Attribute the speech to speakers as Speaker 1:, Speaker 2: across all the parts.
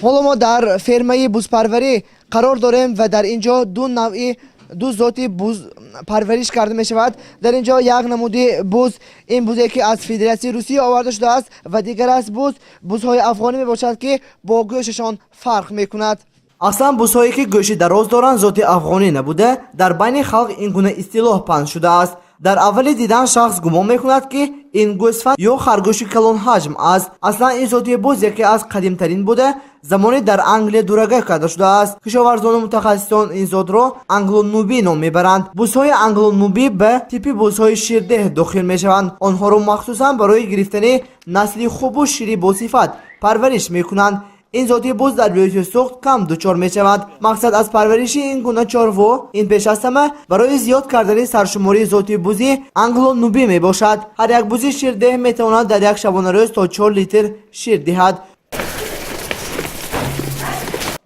Speaker 1: حالا ما در فرمه بزپروری قرار داریم و در اینجا دو ذاتی بز پرورش کرده می شود. در اینجا یک نموده بز، این بزی که از فدراسیون روسیه آورده شده است و دیگر از بزهای افغانی می باشد که با گوششان فرق می کند. اصلا بزهایی که گوش دراز دارند ذات افغانی نبوده در بین خلق این گونه اصطلاح پنج شده است. در اول دیدن شخص گمان میکند که این گوسفند یا خرگوش کلان حجم است. اصلا این ذات بز یکی از قدیم ترین بوده، زمانی در انگلیس دورگه کرده شده است. کشاورزان و متخصصان این ذات را انگلو نوبی نام میبرند. بزهای انگلو نوبی به تیپی بزهای شیرده داخل میشوند. آنها را مخصوصا برای گرفتن نسلی خوب و شیری با صفت پرورش میکنند. این ذاتی بز در بیوتی سوخت کم دچار می شود. مقصد از پرورش این گونه چاروا این پیش از همه برای زیاد کردن سرشماری ذاتی بزی انگلو نوبی می باشد. هر یک بزی شیرده می تواند در یک شبانه روز تا 4 لیتر شیر دهد.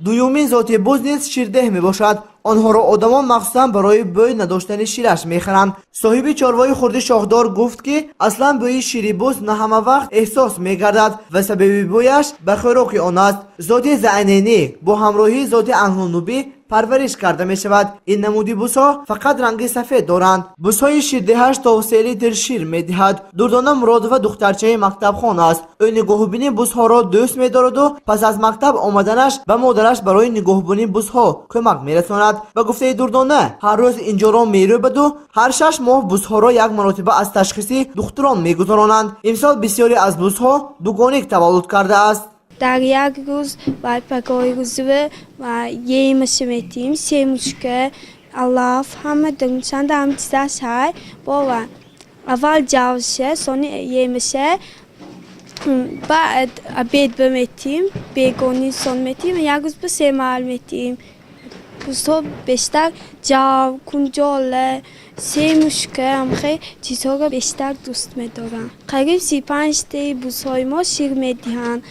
Speaker 1: دومین ذاتی بز نیز شیرده می باشد. آنها را آدمان مخصوصا برای بوی نداشتن شیرش میخرند. صاحب چاروای خرد شاخدار گفت که اصلا بوی شیری بز نه همه وقت احساس میگردد و سبب بویش به خوراک آن است. ذات زعنینی با همراهی ذات انگلو نوبی پرورش کرده می شود. این نمودی بزها فقط رنگ سفید دارند. بزهای شیردهش تا 3 لیتر شیر می دهد. دردانه مراد و دخترچه مکتب خان است. او نگاهبینی بزها را دوست می دارد و پس از مکتب آمدنش به مادرش برای نگاهبینی بزها کمک می رساند. و گفته دردانه هر روز اینجا را می روبد و هر 6 ماه بزها را یک مرتبه از تشخیص دختران می گذرانند. امسال بسیاری از بزها دوگانه تولد کرده است.
Speaker 2: در یک روز باید پگاه روزه و yemişim ettiğim sevmişke Allah همه دنچند هم چیزاش های بابا اول جاوشه sonra yemişe بعد abed ettiğim begoni son ettiğim یک روز به سه معلوم ettiğim بزها بیشتر جاو کنجاله سیموشکه هم خیلی چیزها را بیشتر دوست می‌دارم. قریب 35 تا بزهای ما شیر می‌دهند.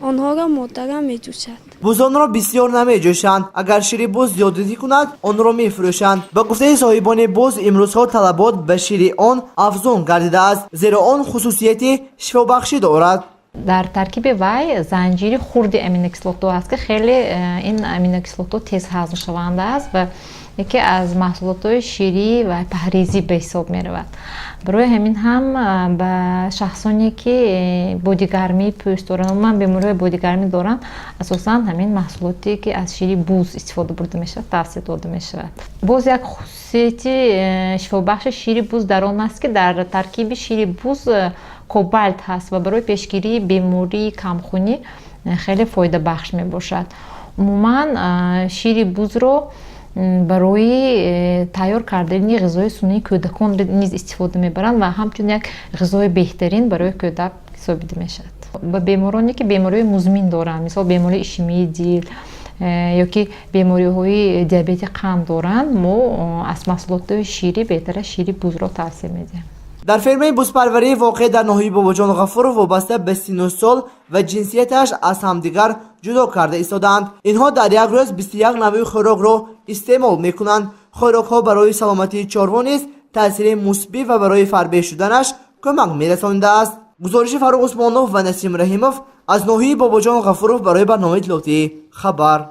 Speaker 2: آنها را مادرم می‌جوشد.
Speaker 1: بزان را بسیار نمی‌جوشند. اگر شیر بز زیادتی کند آن را می‌فروشند. با گفته صاحبان بز امروزها طلبات به شیر آن افزون گردیده است زیرا آن خصوصیت شفابخشی دارد.
Speaker 3: در ترکیب وی زنجیری خرد امینوکسیلات است که خیلی این امینوکسیلات تیز هضم شونده است و یکی از محصولات شیری و پهریزی به حساب می رود. برای همین هم به شخصانی که بودیگرمی پوست دارند و من بیماری بودیگرمی دارم اساسا همین محصولاتی که از شیری بوز استفاده برده می شود توصیه داده می شود. باز یک خصوصیت شفابخش شیری بوز در آن است که در ترکیب شیری بوز کوبالت هست و برای پیشگیری بیماری کمخونی خیلی فایده بخش می باشد. عموما شیر بوز رو برای تیار کردن غذای سنی کودکان نیز استفاده میبرند و همچنین یک غذای بهترین برای کودک حسابیده میشد. با بیمارانی که بیماری مزمن دارند، مثلا بیماری ایشمی دل یا که بیماری های دیابت قند دارند، ما از محصولات شیری بهتره شیر بوز را توصیه میدیم.
Speaker 1: در فرمه بزپروری واقع در ناحیه باباجان غفور وابسته به سن و سال و جنسیتش از همدیگر جدا کرده ایستادند. اینها در یک روز 21 نوع خوراک را استعمال میکنند. خوراک ها برای سلامتی چاروا نیز تاثیر مثبت و برای فربه شدنش کمک میرسانده است. گزارش فاروق عثمانوف و نسیم رحیموف از ناحیه باباجان غفور برای برنامه اطلاعاتی خبر.